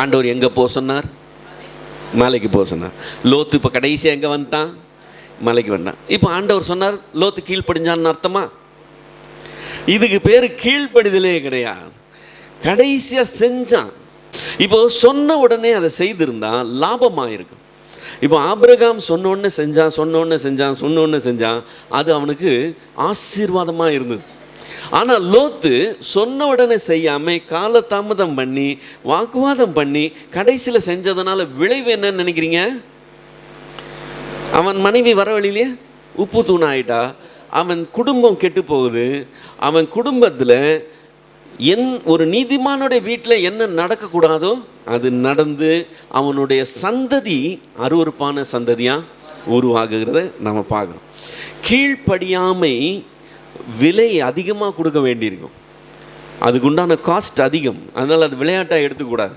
ஆண்டவர் எங்கே போக சொன்னார்? மலைக்கு போக சொன்னார். லோத்து இப்போ கடைசியாக எங்கே வந்துட்டான்? மலைக்கு வந்தான். இப்போ ஆண்டவர் சொன்னார், லோத்து கீழ்ப்படிஞ்சான்னு அர்த்தமா? இதுக்கு பேர் கீழ்ப்படிதலே கிடையாது. கடைசியாக செஞ்சான். இப்போ சொன்ன உடனே அதை செய்திருந்தா லாபமாக இருக்கும். இப்போ ஆபிரகாம் சொன்னோன்னு செஞ்சான், அது அவனுக்கு ஆசீர்வாதமாக இருந்தது. ஆனால் லோத்து சொன்ன உடனே செய்யாமல் காலதாமதம் பண்ணி வாக்குவாதம் பண்ணி கடைசியில் செஞ்சதுனால விளைவு என்னன்னு நினைக்கிறீங்க? அவன் மனைவி வர வழியிலே உப்பு தூண் ஆயிட்டா, அவன் குடும்பம் கெட்டு போகுது. அவன் குடும்பத்தில் ஒரு நீதிமானுடைய வீட்டில் என்ன நடக்கக்கூடாதோ அது நடந்து அவனுடைய சந்ததி அருவருப்பான சந்ததியாக உருவாகுகிறத நம்ம பார்க்குறோம். கீழ்ப்படியாமை விலை அதிகமாக கொடுக்க வேண்டியிருக்கும். அதுக்குண்டான காஸ்ட் அதிகம். அதனால் அது விளையாட்டாக எடுத்துக்கூடாது.